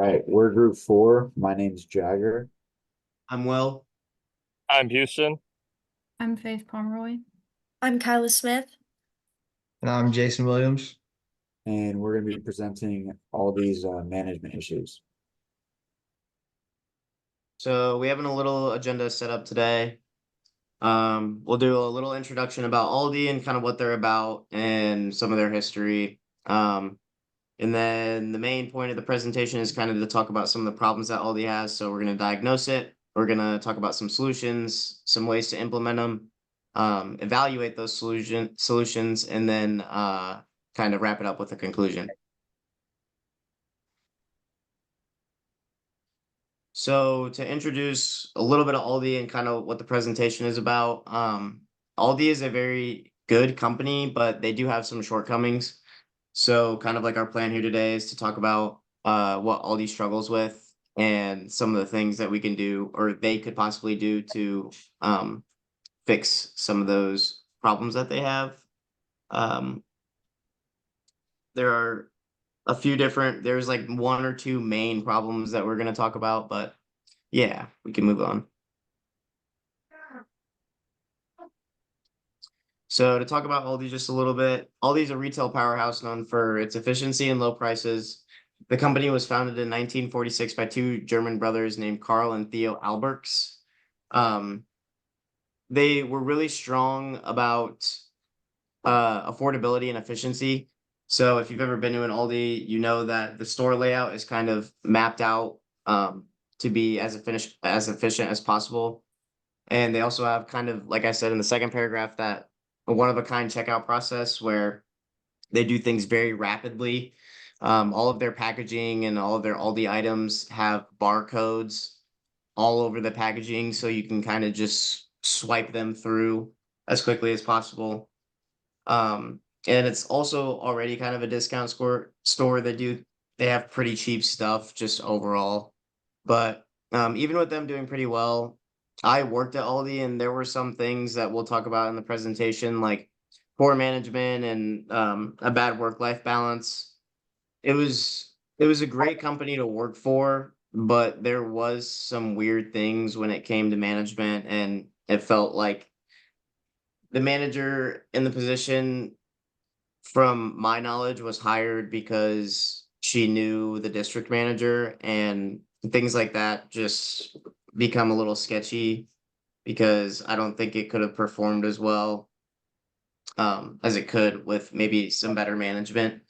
right, we're group four. My name's Jagger, I'm Will. I'm Houston. I'm Faith Pomeroy. I'm Kyla Smith. And I'm Jason Williams. and we're going to be presenting all these management issues. So we have a little agenda set up today. We'll do a little introduction about Aldi and kind of what they're about and some of their history. And then the main point of the presentation is kind of to talk about some of the problems that Aldi has. So we're going to diagnose it. We're going to talk about some solutions, some ways to implement them, evaluate those solutions, and then kind of wrap it up with a conclusion. So to introduce a little bit of Aldi and kind of what the presentation is about, Aldi is a very good company, but they do have some shortcomings. So kind of like our plan here today is to talk about what Aldi struggles with and some of the things that we can do or they could possibly do to fix some of those problems that they have. There are there's like one or two main problems that we're going to talk about, but yeah, we can move on. So to talk about Aldi just a little bit, Aldi's a retail powerhouse known for its efficiency and low prices. The company was founded in 1946 by two German brothers named Karl and Theo Alberts. They were really strong about affordability and efficiency. So if you've ever been to an Aldi, you know that the store layout is kind of mapped out to be as efficient as possible. And they also have kind of, like I said in the second paragraph, that a one-of-a-kind checkout process where they do things very rapidly. All of their packaging and all of their Aldi items have barcodes all over the packaging, so you can kind of just swipe them through as quickly as possible. And it's also already kind of a discount store. They have pretty cheap stuff just overall. But even with them doing pretty well, I worked at Aldi and there were some things that we'll talk about in the presentation, like poor management and a bad work-life balance. It was a great company to work for, but there was some weird things when it came to management, and it felt like the manager in the position, from my knowledge, was hired because she knew the district manager, and things like that just become a little sketchy because I don't think it could have performed as well as it could with maybe some better management.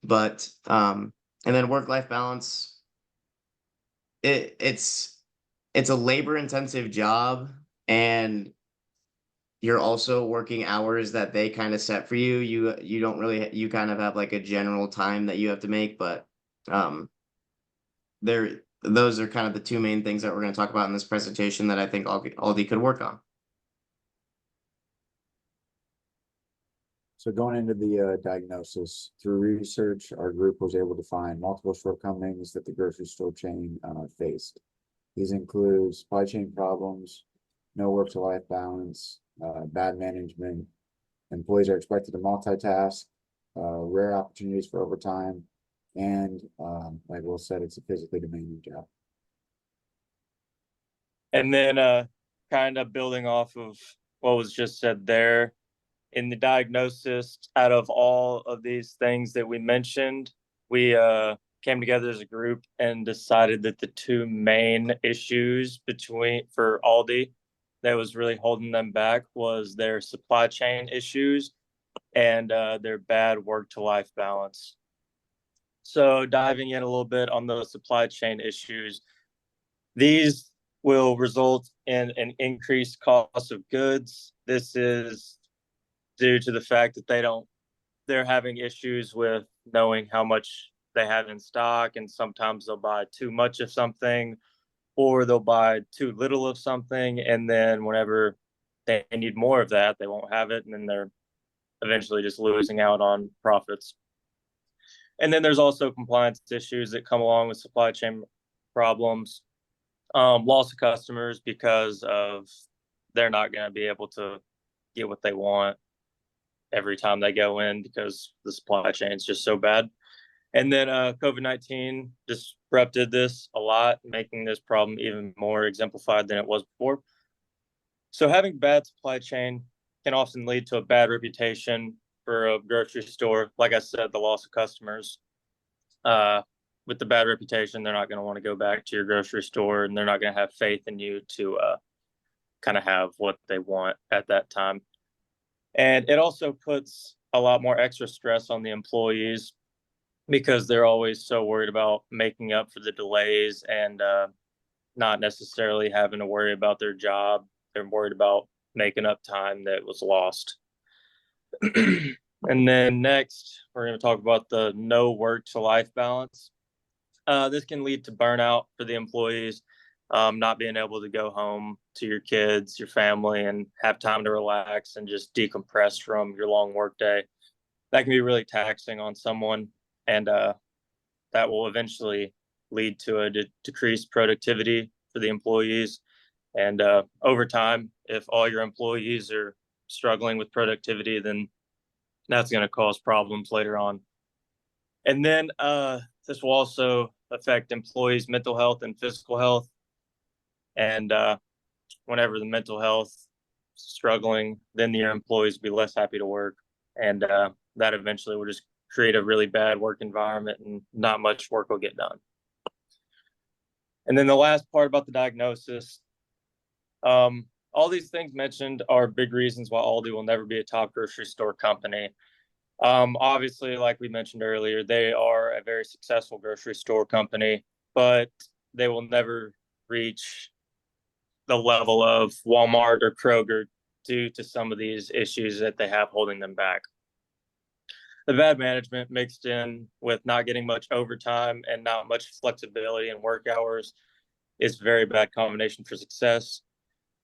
But and then work-life balance, it's a labor-intensive job, and you're also working hours that they kind of set for you. You don't really you kind of have like a general time that you have to make, but um those are kind of the two main things that we're going to talk about in this presentation that I think Aldi could work on. So going into the diagnosis, through research, our group was able to find multiple shortcomings that the grocery store chain faced. These include supply chain problems, no work-to-life balance, bad management, employees are expected to multitask, rare opportunities for overtime, and like Will said, it's a physically demanding job. And then kind of building off of what was just said there, in the diagnosis, out of all of these things that we mentioned, we came together as a group and decided that the two main issues for Aldi that was really holding them back was their supply chain issues and their bad work-to-life balance. So diving in a little bit on those supply chain issues, these will result in an increased cost of goods. This is due to the fact that they're having issues with knowing how much they have in stock, and sometimes they'll buy too much of something or they'll buy too little of something, and then whenever they need more of that, they won't have it, and then they're eventually just losing out on profits. And then there's also compliance issues that come along with supply chain problems, loss of customers because of they're not going to be able to get what they want every time they go in because the supply chain is just so bad. And then COVID-19 disrupted this a lot, making this problem even more exemplified than it was before. So having bad supply chain can often lead to a bad reputation for a grocery store. Like I said, the loss of customers. With the bad reputation, they're not going to want to go back to your grocery store, and they're not going to have faith in you to kind of have what they want at that time. And it also puts a lot more extra stress on the employees because they're always so worried about making up for the delays and not necessarily having to worry about their job. They're worried about making up time that was lost. And then next, we're going to talk about the no work to life balance. This can lead to burnout for the employees, not being able to go home to your kids, your family, and have time to relax and just decompress from your long work day. That can be really taxing on someone, and that will eventually lead to a decreased productivity for the employees. And over time, if all your employees are struggling with productivity, then that's going to cause problems later on. And then this will also affect employees' mental health and physical health. And whenever the mental health is struggling, then your employees will be less happy to work. And that eventually will just create a really bad work environment and not much work will get done. And then the last part about the diagnosis, all these things mentioned are big reasons why Aldi will never be a top grocery store company. Obviously, like we mentioned earlier, they are a very successful grocery store company, but they will never reach the level of Walmart or Kroger due to some of these issues that they have holding them back. The bad management mixed in with not getting much overtime and not much flexibility in work hours is a very bad combination for success.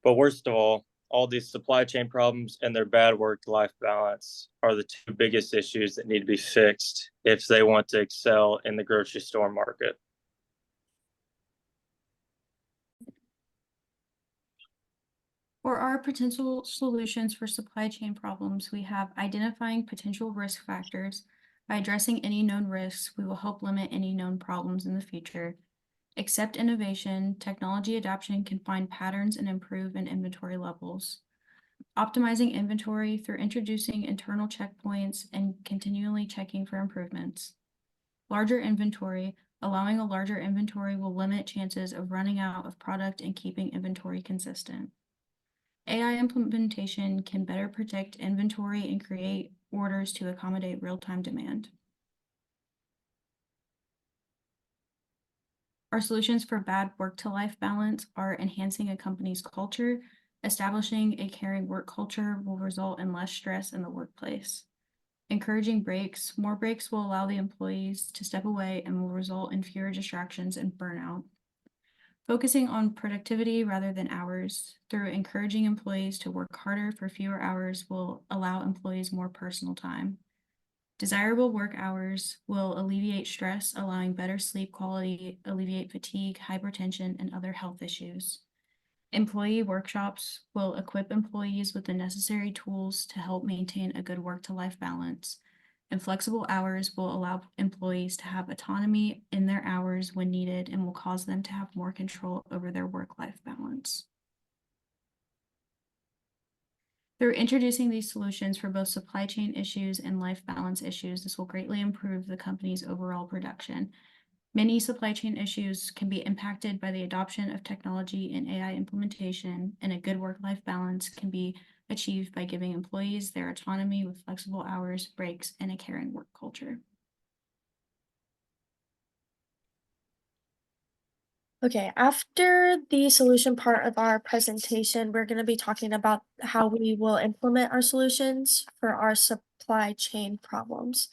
But worst of all these supply chain problems and their bad work-life balance are the two biggest issues that need to be fixed if they want to excel in the grocery store market. For our potential solutions for supply chain problems, we have identifying potential risk factors. By addressing any known risks, we will help limit any known problems in the future. Accept innovation. Technology adoption can find patterns and improve in inventory levels. Optimizing inventory through introducing internal checkpoints and continually checking for improvements. Larger inventory. Allowing a larger inventory will limit chances of running out of product and keeping inventory consistent. AI implementation can better predict inventory and create orders to accommodate real-time demand. Our solutions for bad work-to-life balance are enhancing a company's culture. Establishing a caring work culture will result in less stress in the workplace. Encouraging breaks. More breaks will allow the employees to step away and will result in fewer distractions and burnout. Focusing on productivity rather than hours. Through encouraging employees to work harder for fewer hours will allow employees more personal time. Desirable work hours will alleviate stress, allowing better sleep quality, alleviate fatigue, hypertension, and other health issues. Employee workshops will equip employees with the necessary tools to help maintain a good work-to-life balance. And flexible hours will allow employees to have autonomy in their hours when needed and will cause them to have more control over their work-life balance. Through introducing these solutions for both supply chain issues and life balance issues, this will greatly improve the company's overall production. Many supply chain issues can be impacted by the adoption of technology and AI implementation, and a good work-life balance can be achieved by giving employees their autonomy with flexible hours, breaks, and a caring work culture. Okay, after the solution part of our presentation, we're going to be talking about how we will implement our solutions for our supply chain problems.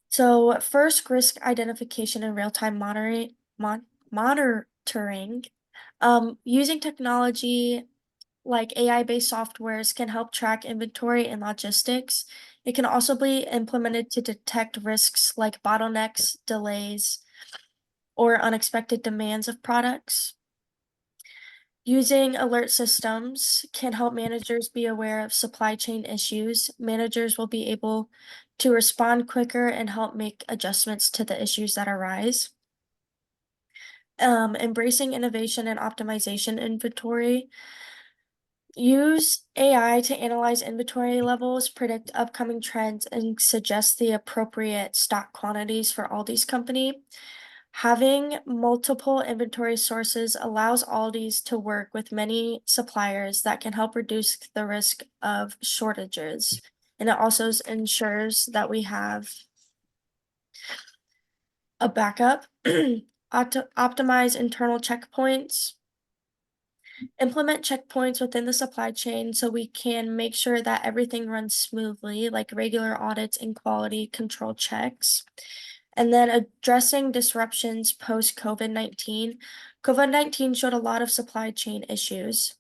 So first, risk identification and real-time monitoring. Using technology like AI-based softwares can help track inventory and logistics. It can also be implemented to detect risks like bottlenecks, delays, or unexpected demands of products. Using alert systems can help managers be aware of supply chain issues. Managers will be able to respond quicker and help make adjustments to the issues that arise. Embracing innovation and optimization inventory. Use AI to analyze inventory levels, predict upcoming trends, and suggest the appropriate stock quantities for Aldi's company. Having multiple inventory sources allows Aldi's to work with many suppliers that can help reduce the risk of shortages. And it also ensures that we have a backup, optimize internal checkpoints, implement checkpoints within the supply chain so we can make sure that everything runs smoothly, like regular audits and quality control checks. And then addressing disruptions post COVID-19. COVID-19 showed a lot of supply chain issues.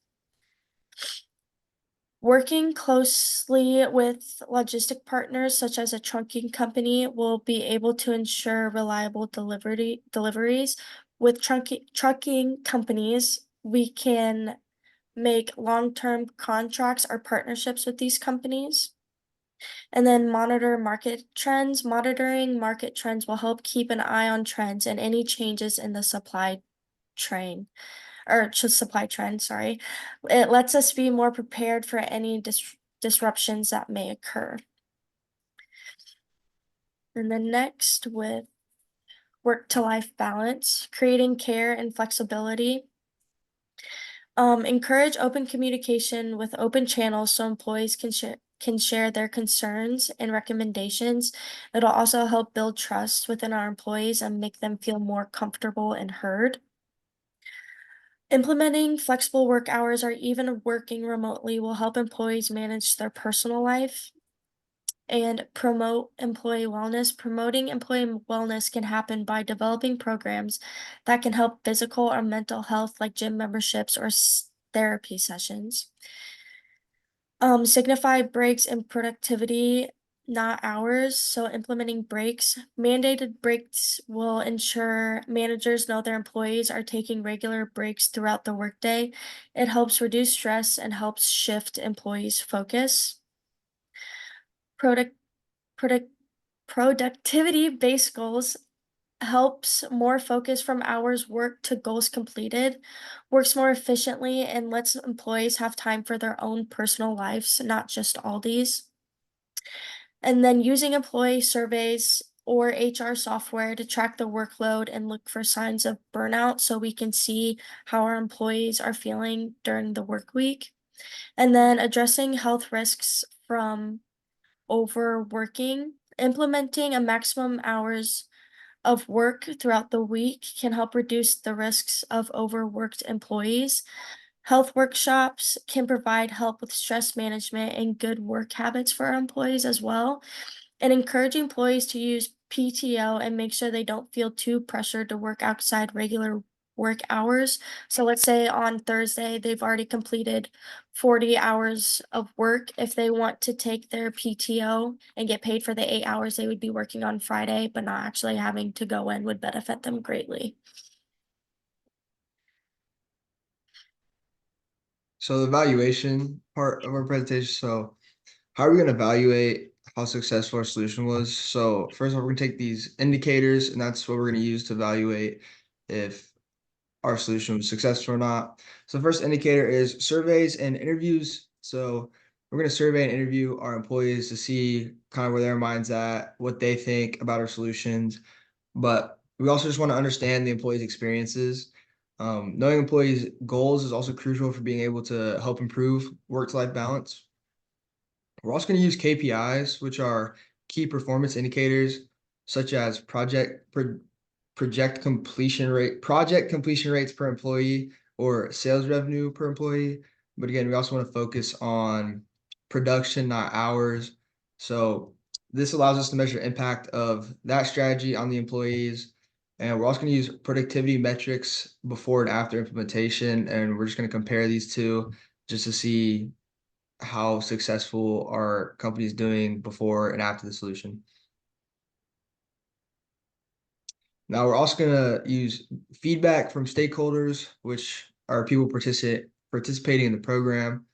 Working closely with logistic partners such as a trunking company will be able to ensure reliable deliveries. With trucking companies, we can make long-term contracts or partnerships with these companies. And then monitor market trends. Monitoring market trends will help keep an eye on trends and any changes in the supply trend, sorry. It lets us be more prepared for any disruptions that may occur. And then next with work to life balance, creating care and flexibility. Encourage open communication with open channels so employees can share their concerns and recommendations. It'll also help build trust within our employees and make them feel more comfortable and heard. Implementing flexible work hours or even working remotely will help employees manage their personal life and promote employee wellness. Promoting employee wellness can happen by developing programs that can help physical or mental health, like gym memberships or therapy sessions. Signify breaks in productivity, not hours. So implementing breaks. Mandated breaks will ensure managers know their employees are taking regular breaks throughout the workday. It helps reduce stress and helps shift employees' focus. Productivity-based goals helps more focus from hours worked to goals completed, works more efficiently, and lets employees have time for their own personal lives, not just Aldi's. And then using employee surveys or HR software to track the workload and look for signs of burnout so we can see how our employees are feeling during the work week. And then addressing health risks from overworking. Implementing a maximum hours of work throughout the week can help reduce the risks of overworked employees. Health workshops can provide help with stress management and good work habits for our employees as well, and encourage employees to use PTO and make sure they don't feel too pressured to work outside regular work hours. So let's say on Thursday, they've already completed 40 hours of work. If they want to take their PTO and get paid for the 8 hours they would be working on Friday, but not actually having to go in, would benefit them greatly. So the evaluation part of our presentation, so how are we gonna evaluate how successful our solution was? So first of all, we're gonna take these indicators and that's what we're gonna use to evaluate if our solution was successful or not. So the first indicator is surveys and interviews. So we're gonna survey and interview our employees to see kind of where their mind's at, what they think about our solutions. But we also just want to understand the employees' experiences. Knowing employees' goals is also crucial for being able to help improve work-life balance. We're also going to use KPIs, which are key performance indicators, such as project completion rates per employee or sales revenue per employee. But again, we also want to focus on production, not hours. So this allows us to measure impact of that strategy on the employees. And we're also going to use productivity metrics before and after implementation. And we're just going to compare these two just to see how successful our company is doing before and after the solution. Now we're also going to use feedback from stakeholders, which are people participating in the program.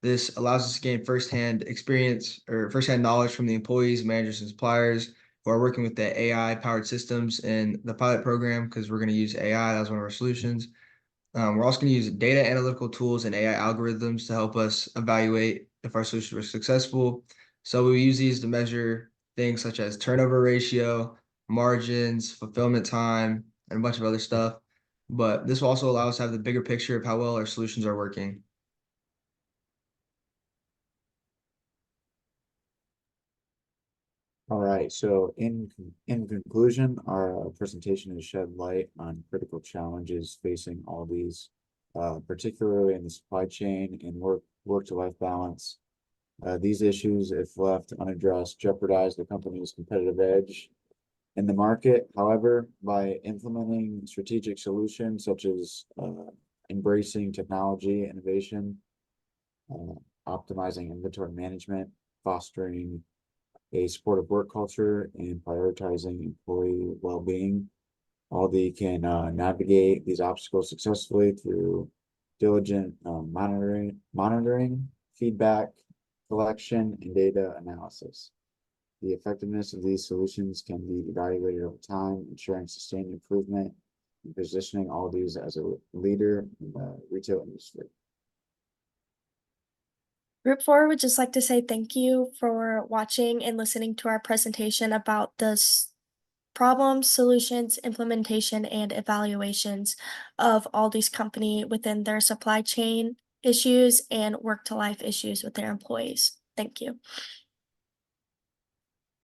This allows us to gain firsthand experience or firsthand knowledge from the employees, managers, and suppliers who are working with the AI powered systems in the pilot program, because we're going to use AI as one of our solutions. We're also going to use data analytical tools and AI algorithms to help us evaluate if our solutions were successful. So we use these to measure things such as turnover ratio, margins, fulfillment time, and a bunch of other stuff. But this will also allow us to have the bigger picture of how well our solutions are working. All right, so in conclusion, our presentation has shed light on critical challenges facing all these, particularly in the supply chain and work to life balance. These issues, if left unaddressed, jeopardize the company's competitive edge in the market. However, by implementing strategic solutions such as embracing technology innovation, optimizing inventory management, fostering a supportive work culture, and prioritizing employee well-being, Aldi can navigate these obstacles successfully through diligent monitoring, feedback collection, and data analysis. The effectiveness of these solutions can be evaluated over time, ensuring sustained improvement and positioning Aldi's as a leader in the retail industry. Group 4 would just like to say thank you for watching and listening to our presentation about the problems, solutions, implementation, and evaluations of Aldi's company within their supply chain issues and work to life issues with their employees. Thank you.